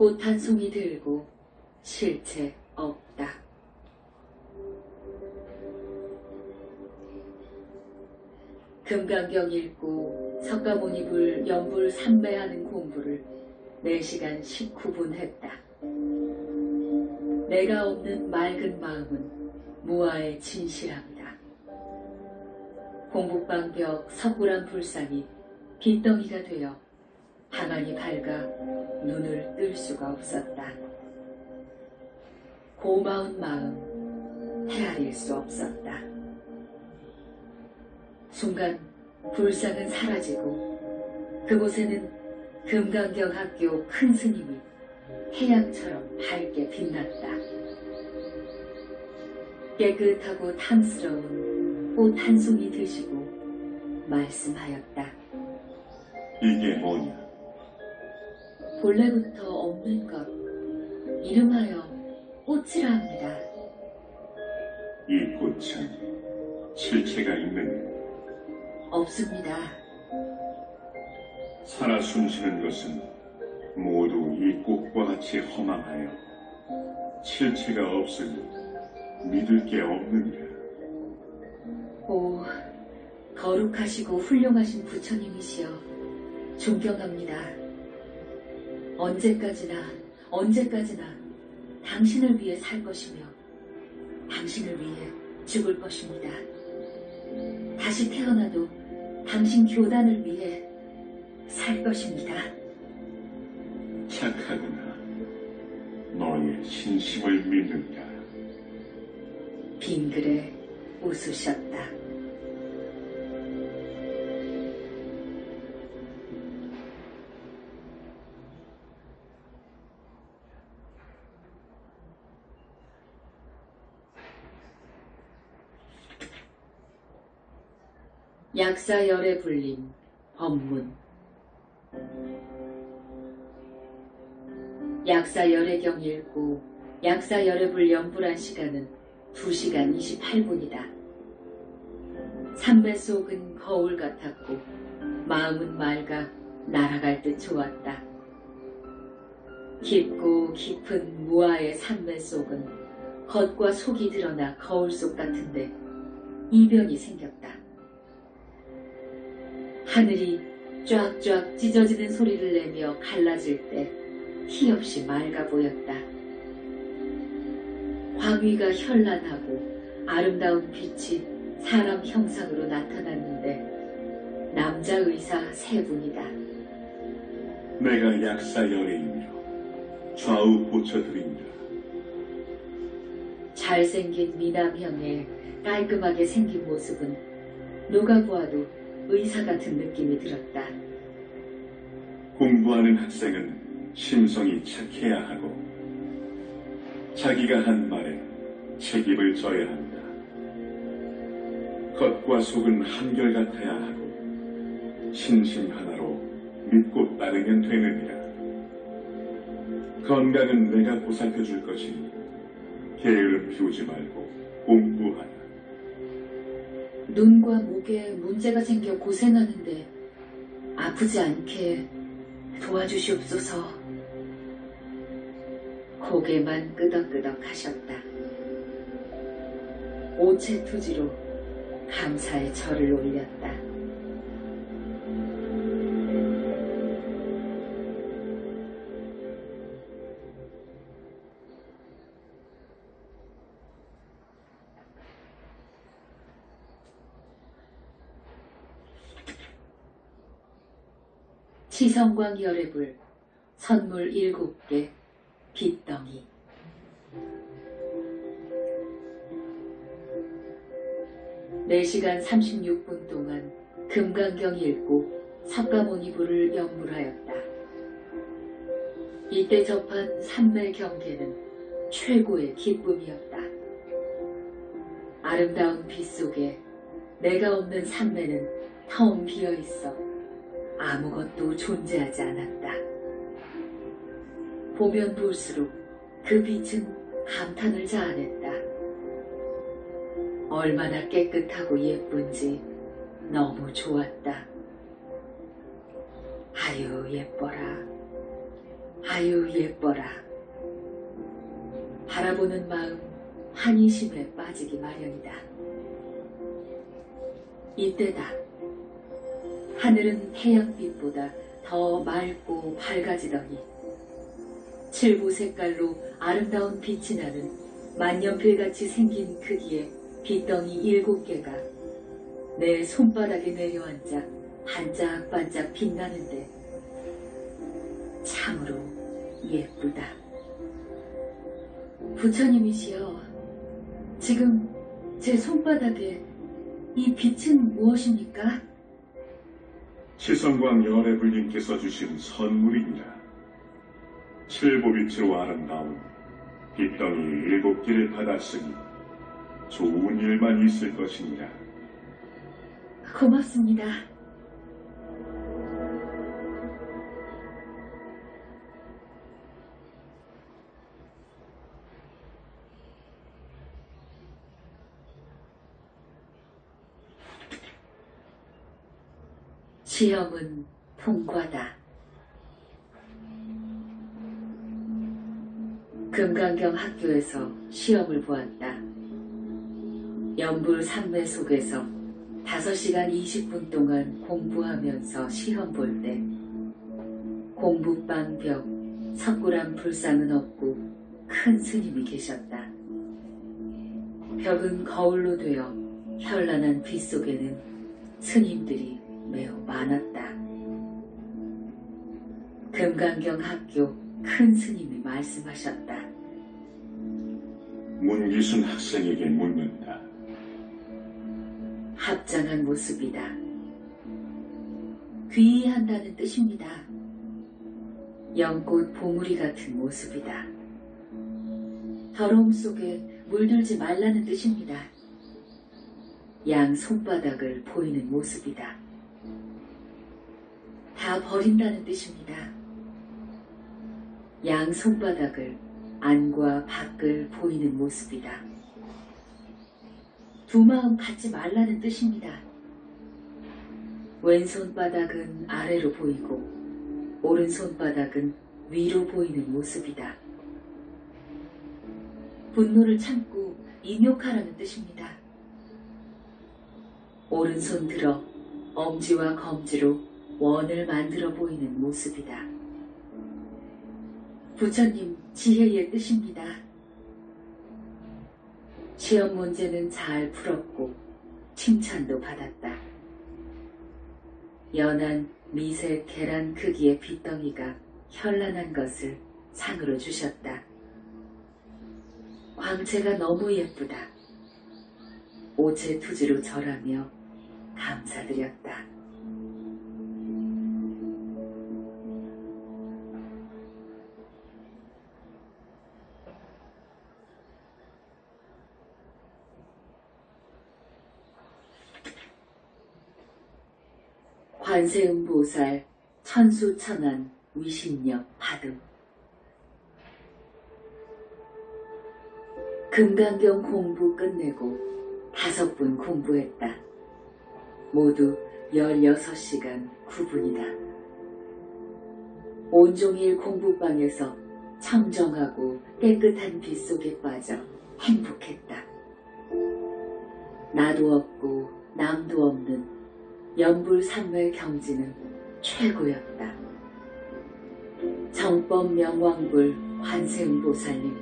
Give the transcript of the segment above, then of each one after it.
꽃 한 송이 들고 실체 없다. 금강경 읽고 석가모니 연불 삼매하는 공부를 4시간 19분 했다. 내가 없는 맑은 마음은 무아의 진실함이다. 공북방벽 석굴암 불상이 빗덩이가 되어 방안이 밝아 눈을 뜰 수가 없었다. 고마운 마음 헤아릴 수 없었다. 순간 불상은 사라지고 그곳에는 금강경 학교 큰 스님이 태양처럼 밝게 빛났다. 깨끗하고 탐스러운 꽃 한 송이 드시고 말씀하였다. 이게 뭐냐? 본래부터 없는 것, 이름하여 꽃이라 합니다. 이 꽃은 실체가 있느냐? 없습니다. 살아 숨쉬는 것은 모두 이 꽃과 같이 허망하여 실체가 없으니 믿을 게 없느니라. 오, 거룩하시고 훌륭하신 부처님이시여 존경합니다. 언제까지나 당신을 위해 살 것이며 당신을 위해 죽을 것입니다. 다시 태어나도 당신 교단을 위해 살 것입니다. 착하구나. 너의 신심을 믿는다. 빙그레 웃으셨다. 약사열에 불린 법문. 약사열애경 읽고 약사열애불 연불한 시간은 2시간 28분이다. 삼배 속은 거울 같았고 마음은 맑아 날아갈 듯 좋았다. 깊고 깊은 무아의 삼배 속은 겉과 속이 드러나 거울 속 같은데 이변이 생겼다. 하늘이 쫙쫙 찢어지는 소리를 내며 갈라질 때 티 없이 맑아 보였다. 황위가 현란하고 아름다운 빛이 사람 형상으로 나타났는데 남자 의사 3분이다. 내가 약사열애이며 좌우 고쳐드린다. 잘생긴 미남형의 깔끔하게 생긴 모습은 누가 보아도 의사 같은 느낌이 들었다. 공부하는 학생은 심성이 착해야 하고 자기가 한 말에 책임을 져야 한다. 겉과 속은 한결같아야 하고 신심 하나로 믿고 따르면 되느니라. 건강은 내가 보살펴줄 것이니 게으름 피우지 말고 공부하라. 눈과 목에 문제가 생겨 고생하는데 아프지 않게 도와주시옵소서. 고개만 끄덕끄덕 하셨다. 오체투지로 감사의 절을 올렸다. 치성광 열애불 선물 7개 빗덩이. (4시간 36분) 동안 금강경 읽고 석가모니불을 연불하였다. 이때 접한 삼매 경계는 최고의 기쁨이었다. 아름다운 빛 속에 내가 없는 삼매는 텅 비어있어 아무것도 존재하지 않았다. 보면 볼수록 그 빛은 감탄을 자아냈다. 얼마나 깨끗하고 예쁜지 너무 좋았다. 아유 예뻐라. 아유 예뻐라. 바라보는 마음 한이심에 빠지기 마련이다. 이때다. 하늘은 태양빛보다 더 맑고 밝아지더니 칠보 색깔로 아름다운 빛이 나는 만년필같이 생긴 크기의 빛덩이 7개가 내 손바닥에 내려앉아 반짝반짝 빛나는데 참으로 예쁘다. 부처님이시여, 지금 제 손바닥에 이 빛은 무엇입니까? 치성광 열애불님께서 주신 선물이니라. 칠보빛으로 아름다운 빛덩이 7개를 받았으니 좋은 일만 있을 것이니라. 고맙습니다. 시험은 통과다. 금강경 학교에서 시험을 보았다. 연불 산매 속에서 5시간 20분 동안 공부하면서 시험 볼 때 공부방 벽 석굴암 불상은 없고 큰 스님이 계셨다. 벽은 거울로 되어 현란한 빛 속에는 스님들이 매우 많았다. 금강경 학교 큰 스님이 말씀하셨다. 문기순 학생에게 묻는다. 합장한 모습이다. 귀의한다는 뜻입니다. 연꽃 봉우리 같은 모습이다. 더러움 속에 물들지 말라는 뜻입니다. 양 손바닥을 보이는 모습이다. 다 버린다는 뜻입니다. 양 손바닥을 안과 밖을 보이는 모습이다. 두 마음 갖지 말라는 뜻입니다. 왼손바닥은 아래로 보이고 오른손바닥은 위로 보이는 모습이다. 분노를 참고 인욕하라는 뜻입니다. 오른손 들어 엄지와 검지로 원을 만들어 보이는 모습이다. 부처님 지혜의 뜻입니다. 시험 문제는 잘 풀었고 칭찬도 받았다. 연한 미세 계란 크기의 빗덩이가 현란한 것을 상으로 주셨다. 광채가 너무 예쁘다. 오체 투지로 절하며 감사드렸다. 관세음보살 천수천안 위신력 파등. 금강경 공부 끝내고 5분 공부했다. 모두 16시간 9분이다. 온종일 공부방에서 청정하고 깨끗한 빛 속에 빠져 행복했다. 나도 없고 남도 없는 연불산매 경지는 최고였다. 정법 명왕불 관세음보살님,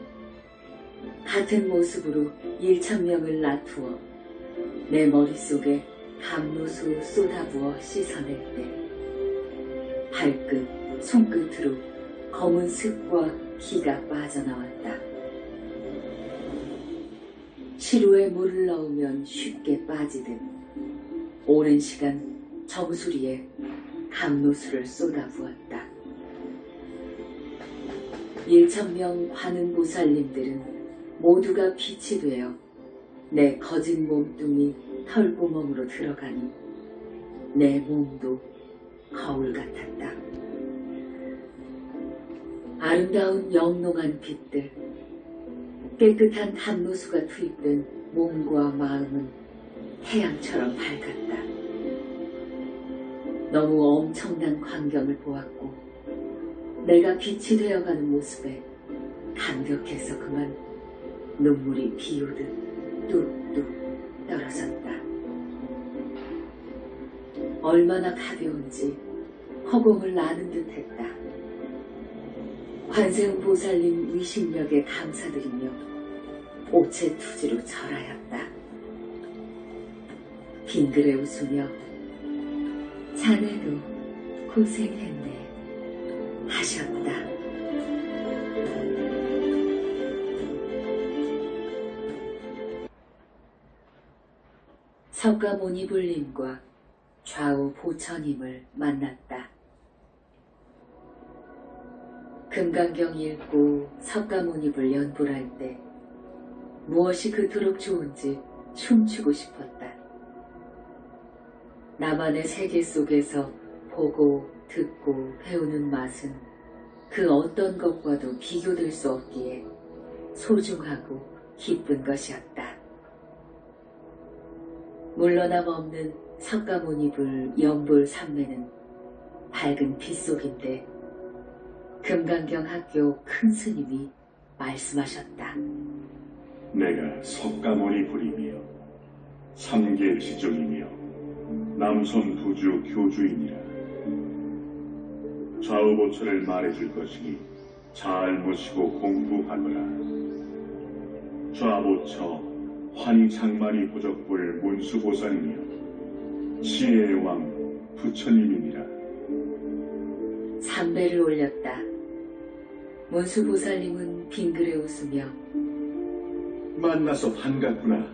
같은 모습으로 1000명을 놔두어 내 머릿속에 감로수 쏟아부어 씻어낼 때 발끝, 손끝으로 검은 습과 기가 빠져나왔다. 시루에 물을 넣으면 쉽게 빠지듯 오랜 시간 정수리에 감로수를 쏟아부었다. 1000명 관음보살님들은 모두가 빛이 되어 내 거진 몸뚱이 털구멍으로 들어가니 내 몸도 거울 같았다. 아름다운 영롱한 빛들, 깨끗한 감로수가 투입된 몸과 마음은 태양처럼 밝았다. 너무 엄청난 광경을 보았고 내가 빛이 되어가는 모습에 감격해서 그만 눈물이 비오듯 뚝뚝 떨어졌다. 얼마나 가벼운지 허공을 나는 듯했다. 관세음보살님 위신력에 감사드리며 오체투지로 절하였다. 빙그레 웃으며 자네도 고생했네 하셨다. 석가모니불님과 좌우 보처님을 만났다. 금강경 읽고 석가모니불 연불할 때 무엇이 그토록 좋은지 춤추고 싶었다. 나만의 세계 속에서 보고 듣고 배우는 맛은 그 어떤 것과도 비교될 수 없기에 소중하고 기쁜 것이었다. 물러남 없는 석가모니불 연불 삼매는 밝은 빛 속인데 금강경 학교 큰 스님이 말씀하셨다. 내가 석가모니불이며 삼계 지존이며 남선 부주 교주이니라. 좌우보처를 말해줄 것이니 잘 모시고 공부하거라. 좌보처 환장만이 보적불 문수보살이며 지혜의 왕 부처님이니라. 삼배를 올렸다. 문수보살님은 빙그레 웃으며 만나서 반갑구나.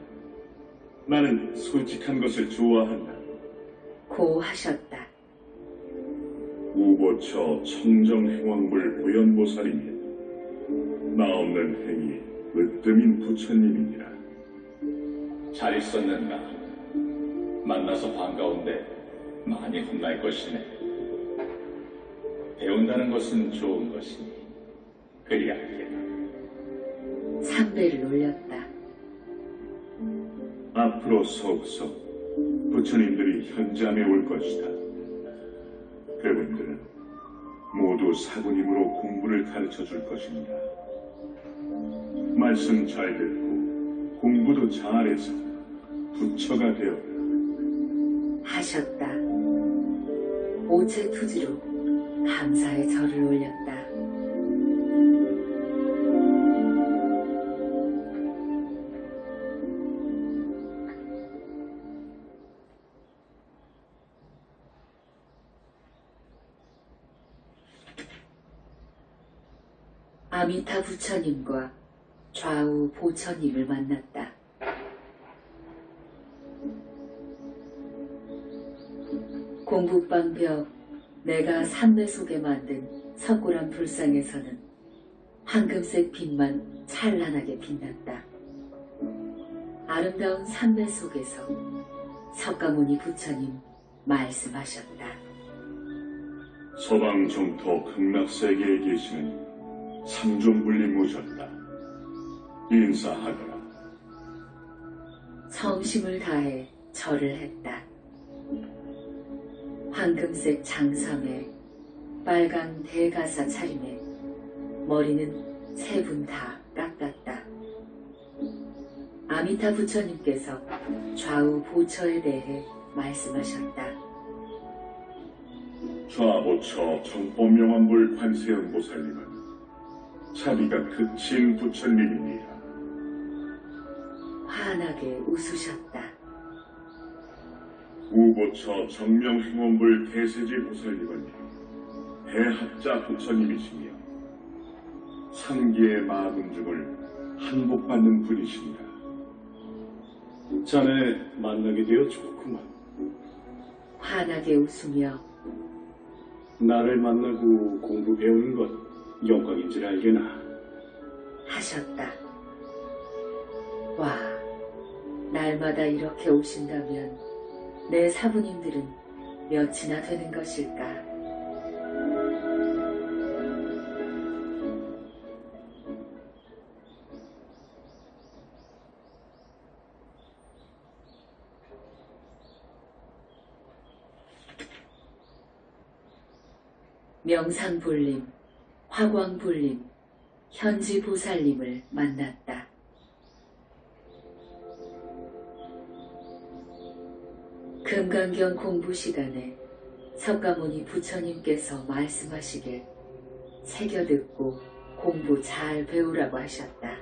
나는 솔직한 것을 좋아한다. 고 하셨다. 우보처 청정행왕불 보현보살이며 나 없는 행위 으뜸인 부처님이니라. 잘 있었는가? 만나서 반가운데 많이 혼날 것이네. 배운다는 것은 좋은 것이니 그리 알게라. 삼배를 올렸다. 앞으로 속속 부처님들이 현잠에 올 것이다. 그분들은 모두 사부님으로 공부를 가르쳐 줄 것입니다. 말씀 잘 듣고 공부도 잘해서 부처가 되어라 하셨다. 오체투지로 감사의 절을 올렸다. 아미타 부처님과 좌우 보처님을 만났다. 공북방벽 내가 삼매 속에 만든 석고란 불상에서는 황금색 빛만 찬란하게 빛났다. 아름다운 삼매 속에서 석가모니 부처님 말씀하셨다. 서방 정토 극락세계에 계시는 삼존불림 오셨다. 인사하거라. 성심을 다해 절을 했다. 황금색 장삼에 빨강 대가사 차림에 머리는 세 분 다 깎았다. 아미타 부처님께서 좌우 보처에 대해 말씀하셨다. 좌보처 정법명환불 관세음보살님은 자비가 그친 부처님이니라. 환하게 웃으셨다. 우보처 정명행원불 대세지 보살님은 대학자 부처님이시며 상기의 마군중을 한복받는 분이십니다. 자네 만나게 되어 좋구만. 환하게 웃으며 나를 만나고 공부 배우는 것 영광인 줄 알게나. 하셨다. 와, 날마다 이렇게 오신다면 내 사부님들은 몇이나 되는 것일까? 명상불림 화광불림, 현지보살님을 만났다. 금강경 공부 시간에 석가모니 부처님께서 말씀하시길 새겨듣고 공부 잘 배우라고 하셨다.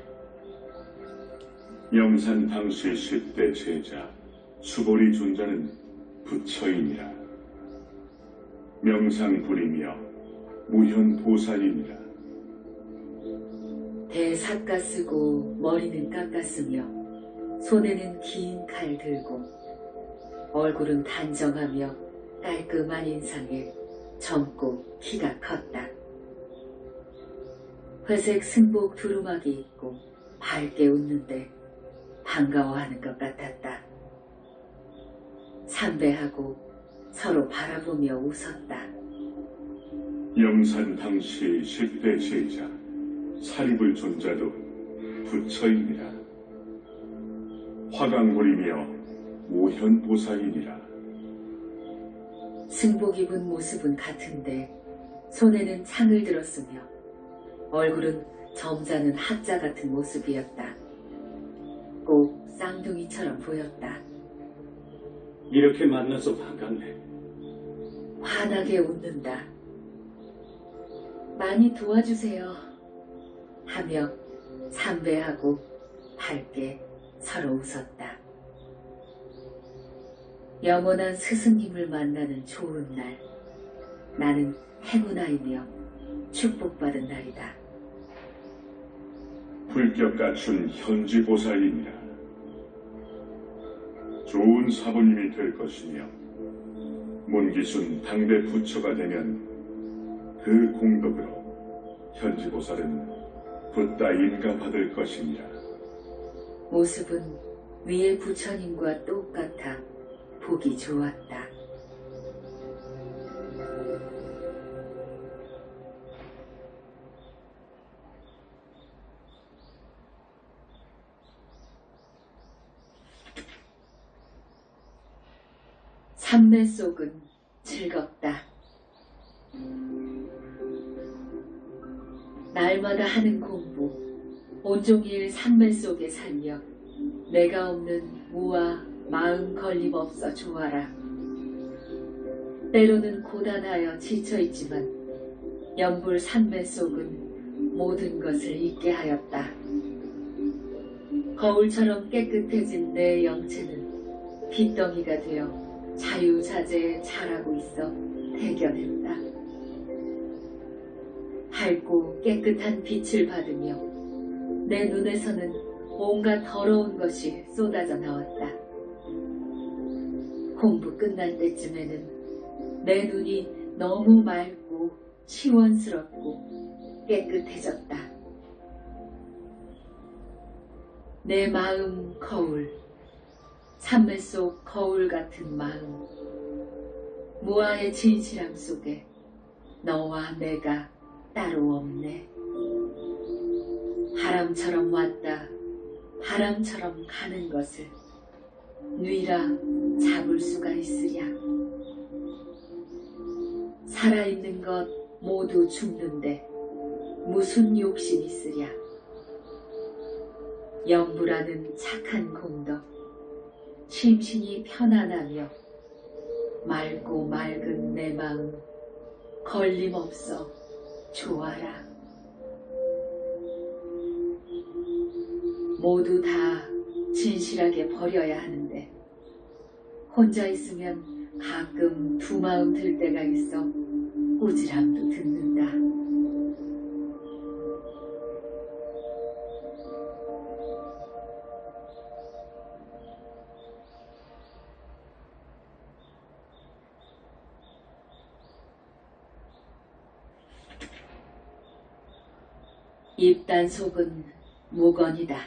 영산 당시 10대 제자 수보리 존자는 부처이니라. 명상불이며 무현보살이니라. 대삿가 쓰고 머리는 깎았으며 손에는 긴 칼 들고 얼굴은 단정하며 깔끔한 인상에 젊고 키가 컸다. 회색 승복 두루마기 입고 밝게 웃는데 반가워하는 것 같았다. 삼배하고 서로 바라보며 웃었다. 영산 당시 10대 제자 사리불 존자도 부처이니라. 화강불이며 모현보살이니라. 승복 입은 모습은 같은데 손에는 창을 들었으며 얼굴은 점잖은 학자 같은 모습이었다. 꼭 쌍둥이처럼 보였다. 이렇게 만나서 반갑네. 환하게 웃는다. 많이 도와주세요 하며 삼배하고 밝게 서로 웃었다. 영원한 스승님을 만나는 좋은 날, 나는 행운아이며 축복받은 날이다. 불격 갖춘 현지보살이니라. 좋은 사부님이 될 것이며 문기순 당대 부처가 되면 그 공덕으로 현지보살은 붓다 인가받을 것이니라. 모습은 위의 부처님과 똑같아 보기 좋았다. 삼매 속은 즐겁다. 날마다 하는 공부, 온종일 삼매 속에 살며 내가 없는 무와 마음 걸림없어 좋아라. 때로는 고단하여 지쳐있지만 연불 삼매 속은 모든 것을 잊게 하였다. 거울처럼 깨끗해진 내 영체는 빗덩이가 되어 자유자재에 자라고 있어 대견했다. 밝고 깨끗한 빛을 받으며 내 눈에서는 온갖 더러운 것이 쏟아져 나왔다. 공부 끝날 때쯤에는 내 눈이 너무 맑고 시원스럽고 깨끗해졌다. 내 마음 거울, 삼매 속 거울 같은 마음, 무아의 진실함 속에 너와 내가 따로 없네. 바람처럼 왔다 바람처럼 가는 것을 뉘라 잡을 수가 있으랴. 살아있는 것 모두 죽는데 무슨 욕심 있으랴. 연부라는 착한 공덕, 심신이 편안하며 맑고 맑은 내 마음 걸림없어 좋아라. 모두 다 진실하게 버려야 하는데 혼자 있으면 가끔 두 마음 들 때가 있어 꾸지람도 듣는다. 입단 속은 무건이다.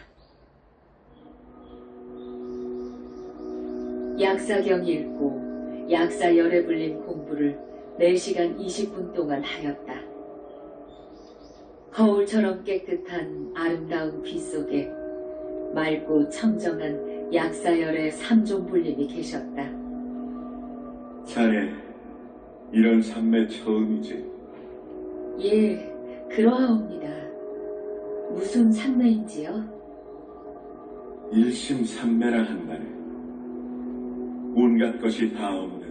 약사경 읽고 약사 열애 불림 공부를 4시간 20분 동안 하였다. 거울처럼 깨끗한 아름다운 빛 속에 맑고 청정한 약사열의 3종 불림이 계셨다. 자네, 이런 삼매 처음이지? 예, 그러하옵니다. 무슨 상매인지요? 일심삼매라 한다네. 온갖 것이 다 없는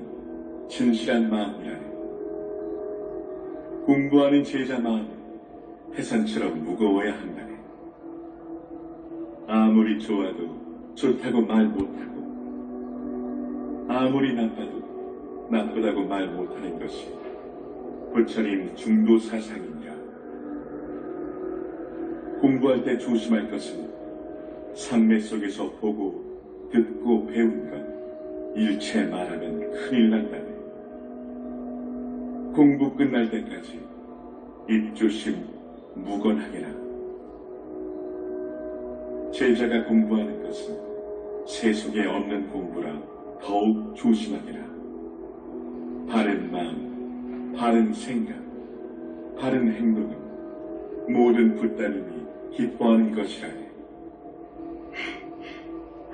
진실한 마음이라네. 공부하는 제자 마음은 해산처럼 무거워야 한다네. 아무리 좋아도 좋다고 말 못하고, 아무리 나빠도 나쁘다고 말 못하는 것이 부처님 중도 사상입니다. 공부할 때 조심할 것은 삼매 속에서 보고 듣고 배운 것 일체 말하면 큰일 난다네. 공부 끝날 때까지 입조심 무건하게나. 제자가 공부하는 것은 세속에 없는 공부라 더욱 조심하게라. 바른 마음, 바른 생각, 바른 행동은 모든 부따님이 기뻐하는 것이라네.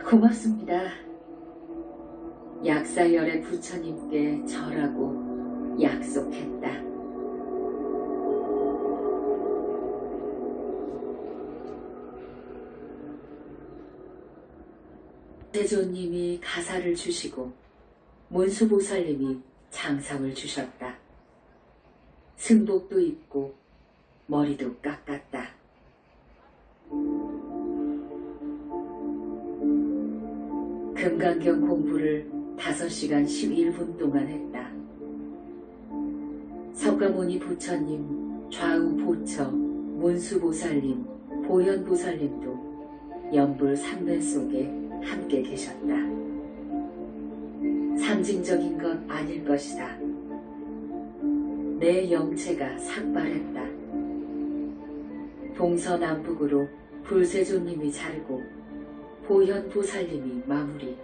고맙습니다. 약사열의 부처님께 절하고 약속했다. 대조님이 가사를 주시고 문수보살님이 장상을 주셨다. 승복도 입고 머리도 깎았다. 금강경 공부를 5시간 11분 동안 했다. 석가모니 부처님, 좌우 보처, 문수보살님, 보현보살님도 연불 삼매 속에 함께 계셨다. 상징적인 건 아닐 것이다. 내 영체가 삭발했다. 동서남북으로 불세조님이 자르고 보현보살님이 마무리.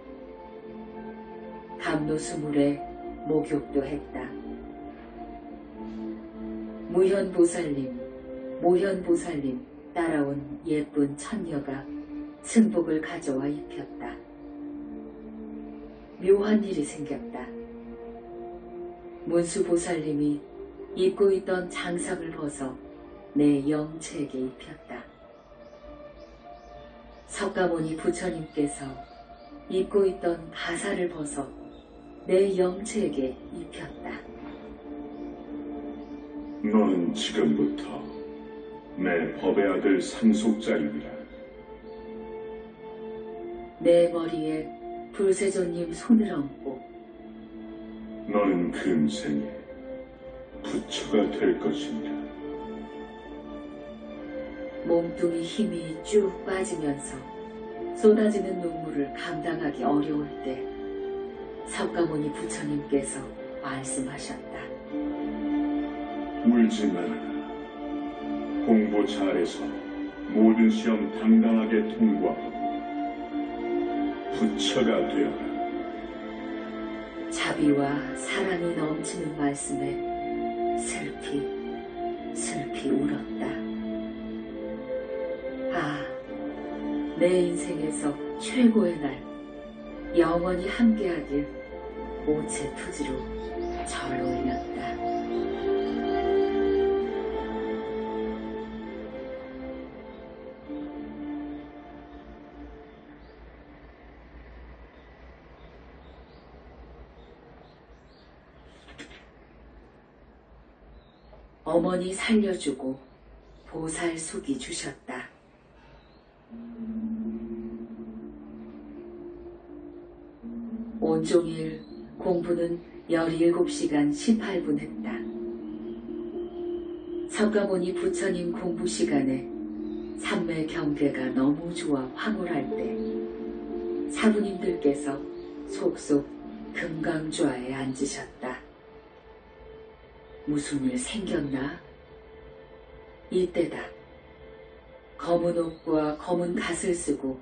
감로수물에 목욕도 했다. 무현보살님, 모현보살님 따라온 예쁜 천녀가 승복을 가져와 입혔다. 묘한 일이 생겼다. 문수보살님이 입고 있던 장상을 벗어 내 영체에게 입혔다. 석가모니 부처님께서 입고 있던 가사를 벗어 내 영체에게 입혔다. 너는 지금부터 내 법의 아들 상속자이니라. 내 머리에 불세조님 손을 얹고 너는 금생에 부처가 될 것이니라. 몸뚱이 힘이 쭉 빠지면서 쏟아지는 눈물을 감당하기 어려울 때 석가모니 부처님께서 말씀하셨다. 울지 말아라. 공부 잘해서 모든 시험 당당하게 통과하고 부처가 되어라. 자비와 사랑이 넘치는 말씀에 슬피 울었다. 아, 내 인생에서 최고의 날, 영원히 함께하길 오체투지로 절 올렸다. 어머니 살려주고 보살숙이 주셨다. 온종일 공부는 17시간 18분 했다. 석가모니 부처님 공부 시간에 삼매 경계가 너무 좋아 황홀할 때 사부님들께서 속속 금강좌에 앉으셨다. 무슨 일 생겼나? 이때다. 검은 옷과 검은 갓을 쓰고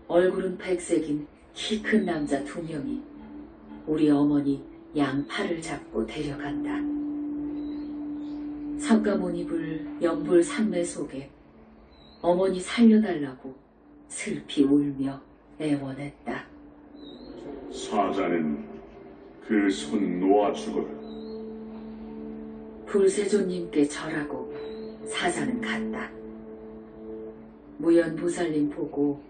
얼굴은 백색인 키 큰 남자 2명이 우리 어머니 양팔을 잡고 데려간다. 석가모니불 연불 삼매 속에 어머니 살려달라고 슬피 울며 애원했다. 사자는 그 손 놓아 죽어라. 불세조님께 절하고 사자는 갔다. 무연보살님 보고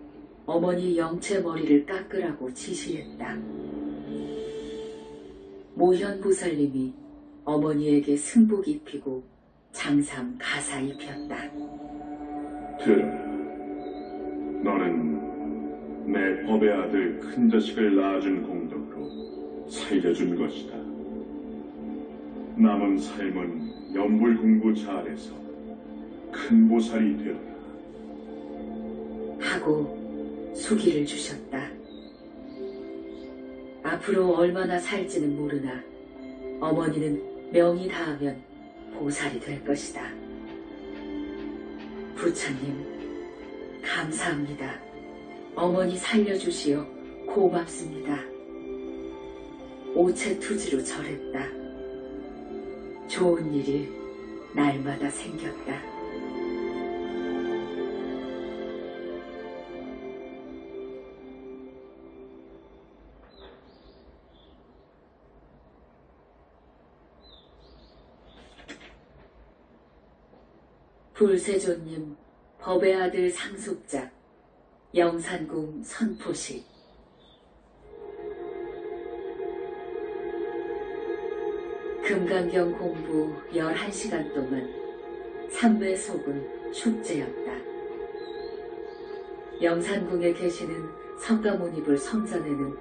어머니 영체 머리를 깎으라고 지시했다. 모현보살님이 어머니에게 승복 입히고 장삼 가사 입혔다. 들어라. 너는 내 법의 아들 큰 자식을 낳아준 공덕으로 살려준 것이다. 남은 삶은 연불 공부 잘해서 큰 보살이 되어라. 하고 수기를 주셨다. 앞으로 얼마나 살지는 모르나 어머니는 명이 닿으면 보살이 될 것이다. 부처님, 감사합니다. 어머니 살려주시어 고맙습니다. 오체투지로 절했다. 좋은 일이 날마다 생겼다. 불세조님 법의 아들 상속작 영산궁 선포식. 금강경 공부 11시간 동안 삼매속은 축제였다. 영산궁에 계시는 석가모니불 성전에는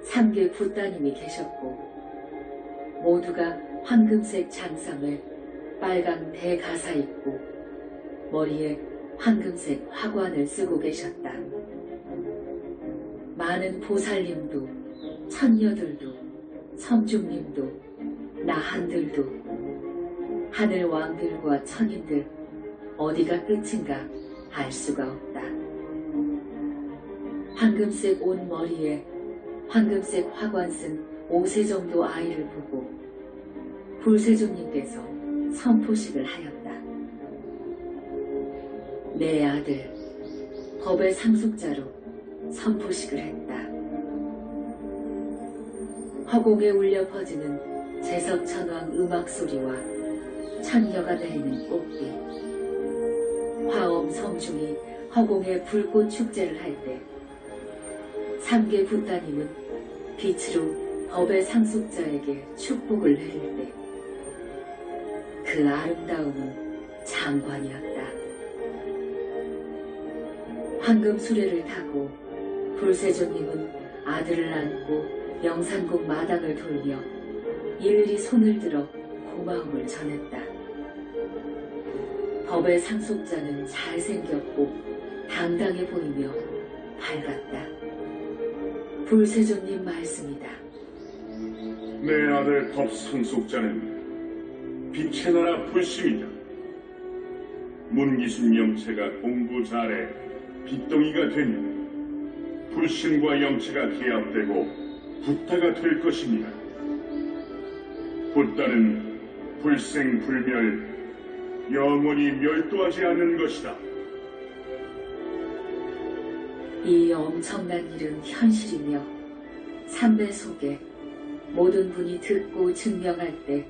3개 붓따님이 계셨고 모두가 황금색 장삼에 빨강 대가사 입고 머리에 황금색 화관을 쓰고 계셨다. 많은 보살님도, 천녀들도, 성중님도, 나한들도, 하늘 왕들과 천인들 어디가 끝인가 알 수가 없다. 황금색 옷 머리에 황금색 화관 쓴 5세 정도 아이를 보고 불세조님께서 선포식을 하였다. 내 아들, 법의 상속자로 선포식을 했다. 허공에 울려 퍼지는 제석천왕 음악소리와 천녀가 내리는 꽃비, 화엄 성중이 허공에 불꽃 축제를 할 때 3개 붓따님은 빛으로 법의 상속자에게 축복을 내릴 때 그 아름다움은 장관이었다. 황금 수레를 타고 불세조님은 아들을 안고 영산궁 마당을 돌며 일일이 손을 들어 고마움을 전했다. 법의 상속자는 잘생겼고 당당해 보이며 밝았다. 불세조님 말씀이다. 내 아들 법 상속자는 빛의 나라 불심이다. 문기순 영체가 공부 잘해 빛덩이가 되면 불신과 영체가 기합되고 붓다가 될 것입니다. 붓다는 불생불멸, 영원히 멸도하지 않는 것이다. 이 엄청난 일은 현실이며 삼배 속에 모든 분이 듣고 증명할 때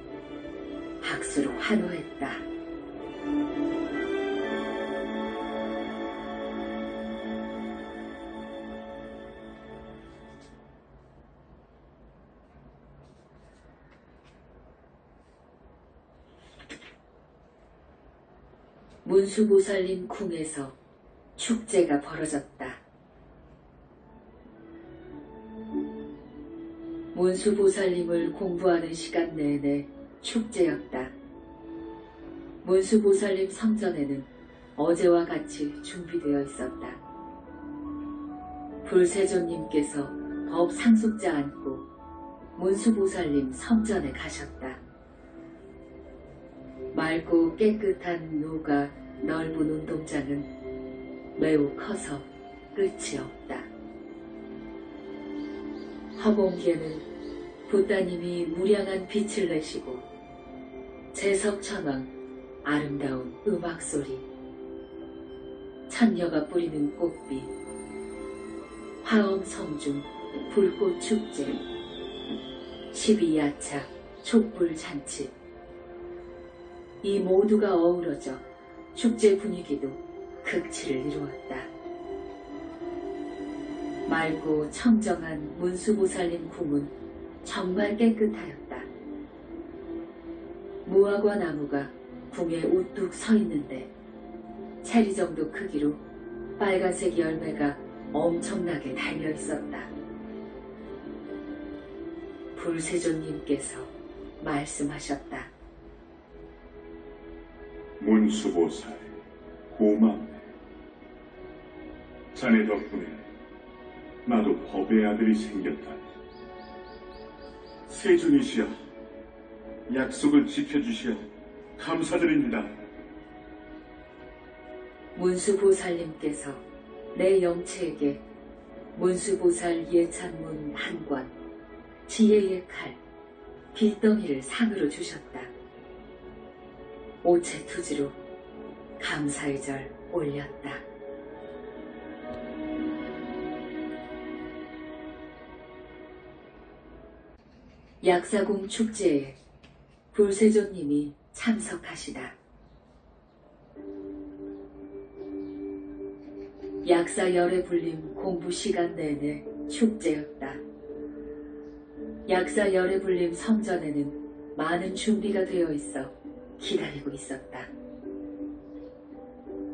박수로 환호했다. 문수보살님 궁에서 축제가 벌어졌다. 문수보살님을 공부하는 시간 내내 축제였다. 문수보살님 성전에는 어제와 같이 준비되어 있었다. 불세조님께서 법 상속자 안고 문수보살님 성전에 가셨다. 맑고 깨끗한 노가 넓은 운동장은 매우 커서 끝이 없다. 허공기에는 붓따님이 무량한 빛을 내시고 제석천왕 아름다운 음악소리, 천녀가 뿌리는 꽃빛, 화엄성중 불꽃축제, 12야차 촛불잔치, 이 모두가 어우러져 축제 분위기도 극치를 이루었다. 맑고 청정한 문수보살님 궁은 정말 깨끗하였다. 무화과 나무가 궁에 우뚝 서 있는데 체리 정도 크기로 빨간색 열매가 엄청나게 달려 있었다. 불세존님께서 말씀하셨다. 문수보살, 고맙네. 자네 덕분에 나도 법의 아들이 생겼다. 세존이시여, 약속을 지켜주시어 감사드립니다. 문수보살님께서 내 영체에게 문수보살 예찬문 한 권, 지혜의 칼, 빗덩이를 상으로 주셨다. 오체투지로 감사의 절 올렸다. 약사공 축제에 불세존님이 참석하시다. 약사 열애 불림 공부 시간 내내 축제였다. 약사 열애 불림 성전에는 많은 준비가 되어 있어 기다리고 있었다.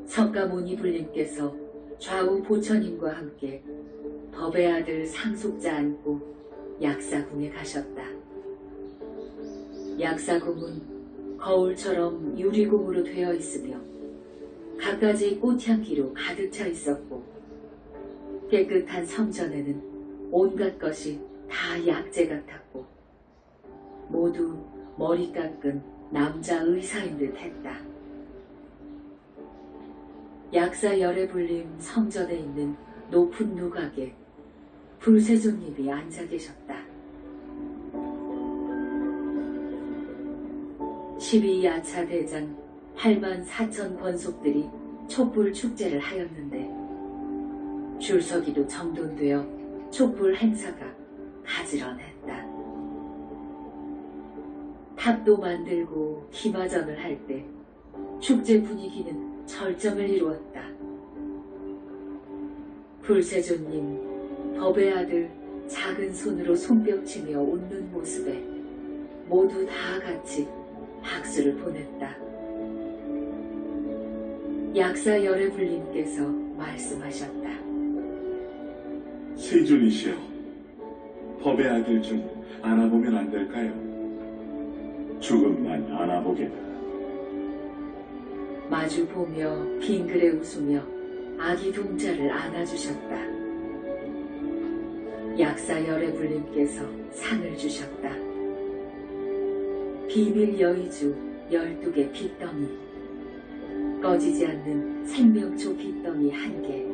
석가모니 불림께서 좌우 보처님과 함께 법의 아들 상속자 안고 약사궁에 가셨다. 약사궁은 거울처럼 유리공으로 되어 있으며 갖가지 꽃향기로 가득 차 있었고 깨끗한 성전에는 온갖 것이 다 약재 같았고 모두 머리 깎은 남자 의사인 듯 했다. 약사 열애 불림 성전에 있는 높은 누각에 불세존님이 앉아 계셨다. 12야차 대장 8만 4천 권속들이 촛불 축제를 하였는데 줄서기도 정돈되어 촛불 행사가 가지런했다. 탑도 만들고 기마전을 할 때 축제 분위기는 절정을 이루었다. 불세존님, 법의 아들 작은 손으로 손뼉치며 웃는 모습에 모두 다 같이 박수를 보냈다. 약사 열애 불림께서 말씀하셨다. 세존이시여, 법의 아들 좀 안아보면 안 될까요? 조금만 안아보게나. 마주 보며 빙그레 웃으며 아기 동자를 안아주셨다. 약사 열애 불림께서 상을 주셨다. 비밀 여의주 12개 빗덩이, 꺼지지 않는 생명초 빗덩이 1개,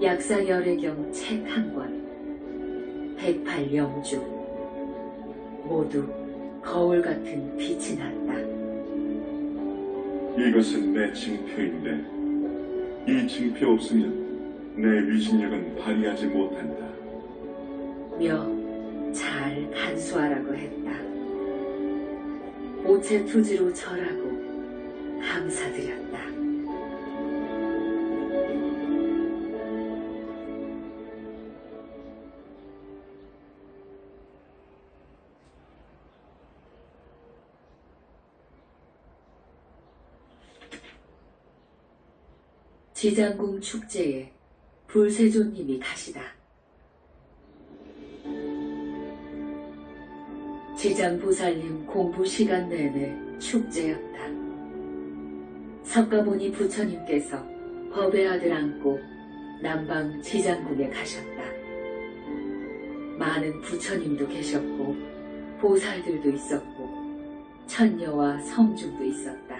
약사 열애경 책 1권, 108영주, 모두 거울 같은 빛이 났다. 이것은 내 징표인데 이 징표 없으면 내 위신력은 발휘하지 못한다. 며 잘 간수하라고 했다. 오체투지로 절하고 감사드렸다. 지장궁 축제에 불세존님이 가시다. 지장보살님 공부 시간 내내 축제였다. 석가모니 부처님께서 법의 아들 안고 남방 지장궁에 가셨다. 많은 부처님도 계셨고 보살들도 있었고 천녀와 성중도 있었다.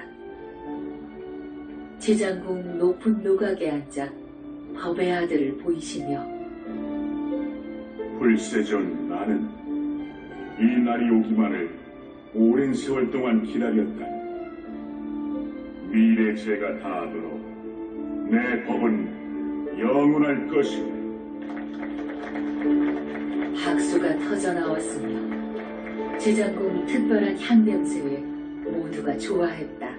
지장궁 높은 노각에 앉아 법의 아들을 보이시며 불세존, 나는 이 날이 오기만을 오랜 세월 동안 기다렸다. 미래 제가 다하도록 내 법은 영원할 것이오. 박수가 터져나왔으며 지장궁 특별한 향냄새에 모두가 좋아했다.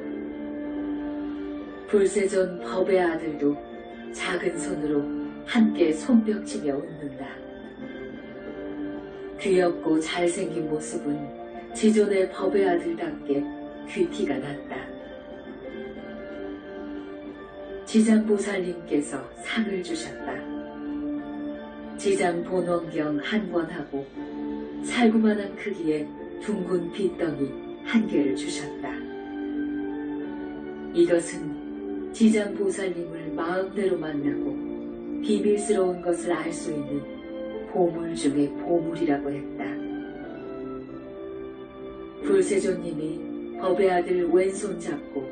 불세존 법의 아들도 작은 손으로 함께 손뼉치며 웃는다. 귀엽고 잘생긴 모습은 지존의 법의 아들답게 귀티가 났다. 지장보살님께서 상을 주셨다. 지장 본원경 한 권하고 살구만한 크기의 둥근 빗덩이 한 개를 주셨다. 이것은 지장보살님을 마음대로 만나고 비밀스러운 것을 알 수 있는 보물 중의 보물이라고 했다. 불세존님이 법의 아들 왼손 잡고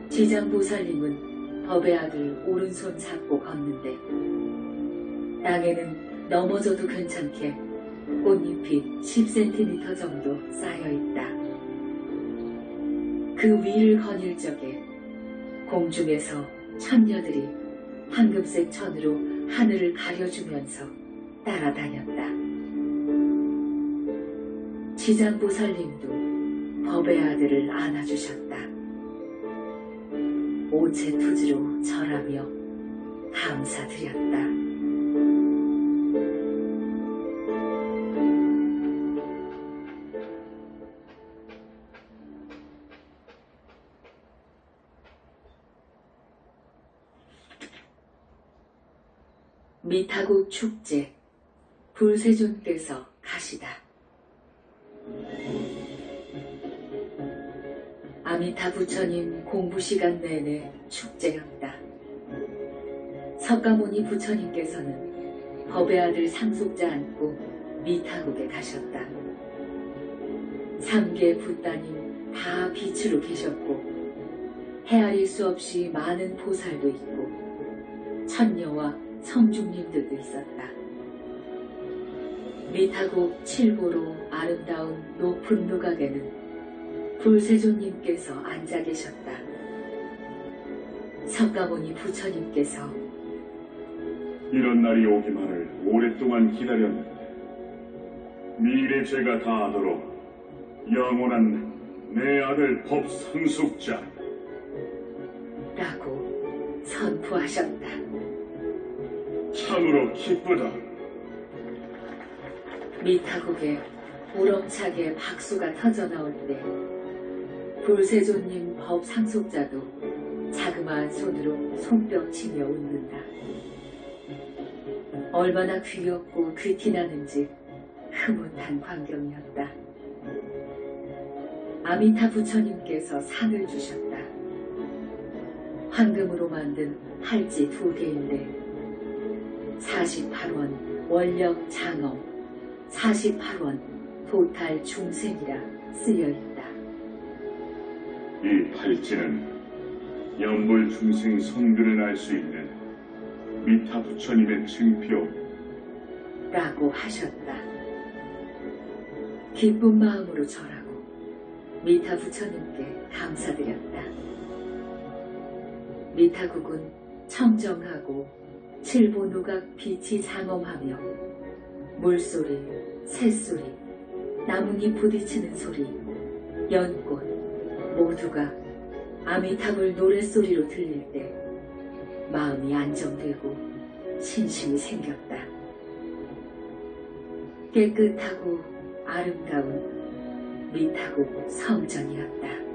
지장보살님은 법의 아들 오른손 잡고 걷는데 땅에는 넘어져도 괜찮게 꽃잎이 10cm 정도 쌓여있다. 그 위를 거닐 적에 공중에서 천녀들이 황금색 천으로 하늘을 가려주면서 따라다녔다. 지장보살님도 법의 아들을 안아주셨다. 오체투지로 절하며 감사드렸다. 미타국 축제, 불세존께서 가시다. 아미타 부처님 공부 시간 내내 축제였다. 석가모니 부처님께서는 법의 아들 상속자 안고 미타국에 가셨다. 3개 붓따님 다 빛으로 계셨고 헤아릴 수 없이 많은 보살도 있고 천녀와 성중님들도 있었다. 미타국 7보로 아름다운 높은 누각에는 불세존님께서 앉아 계셨다. 석가모니 부처님께서 이런 날이 오기만을 오랫동안 기다렸는데 미래 제가 다하도록 영원한 내 아들 법상속자 라고 선포하셨다. 참으로 기쁘다. 미타국에 우렁차게 박수가 터져나올 때 불세존님 법 상속자도 자그마한 손으로 손뼉치며 웃는다. 얼마나 귀엽고 귀티나는지 흐뭇한 광경이었다. 아미타 부처님께서 상을 주셨다. 황금으로 만든 할지 2개인데 48원 원력 장엄, 48원 도탈 중생이라 쓰여있다. 이 팔찌는 연불 중생 성들을 알 수 있는 미타 부처님의 증표 라고 하셨다. 기쁜 마음으로 절하고 미타 부처님께 감사드렸다. 미타국은 청정하고 7보 누각 빛이 장엄하며 물소리, 새소리, 나뭇잎 부딪히는 소리, 연꽃 모두가 아미타불 노랫소리로 들릴 때 마음이 안정되고 신심이 생겼다. 깨끗하고 아름다운 미타국 성전이었다.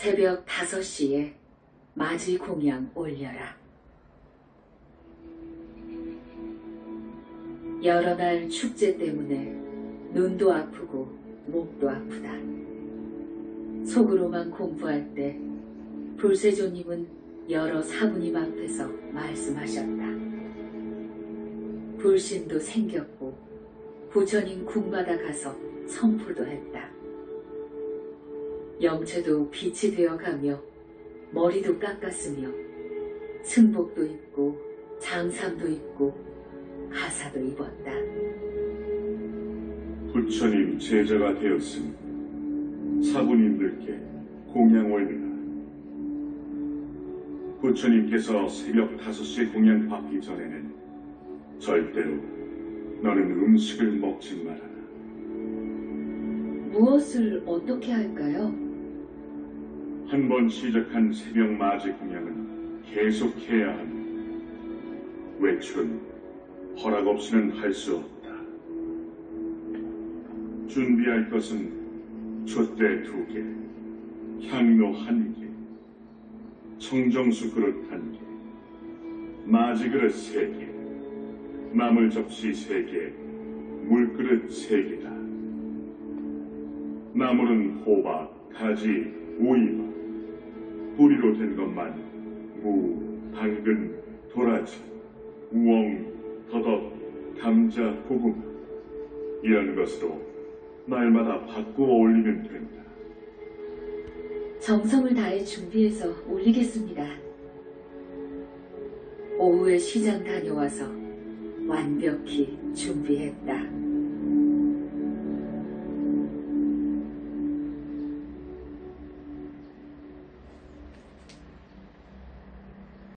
새벽 5시에 맞이 공양 올려라. 여러 날 축제 때문에 눈도 아프고 목도 아프다. 속으로만 공부할 때 불세조님은 여러 사부님 앞에서 말씀하셨다. 불신도 생겼고 부처님 궁마다 가서 성불도 했다. 영체도 빛이 되어가며 머리도 깎았으며 승복도 입고 장삼도 입고 가사도 입었다. 부처님 제자가 되었으니 사부님들께 공양 올리라. 부처님께서 새벽 5시에 공양 받기 전에는 절대로 너는 음식을 먹지 말아라. 무엇을 어떻게 할까요? 한 번 시작한 새벽 맞이 공양은 계속해야 한다. 외출은 허락 없이는 할 수 없다. 준비할 것은 촛대 2개, 향로 1개, 청정수 그릇 1개, 맞이 그릇 3개, 나물 접시 3개, 물그릇 3개다. 나물은 호박, 가지, 오이와 뿌리로 된 것만 무, 당근, 도라지, 우엉, 더덕, 감자, 고구마 이런 것으로 날마다 바꾸어 올리면 된다. 정성을 다해 준비해서 올리겠습니다. 오후에 시장 다녀와서 완벽히 준비했다.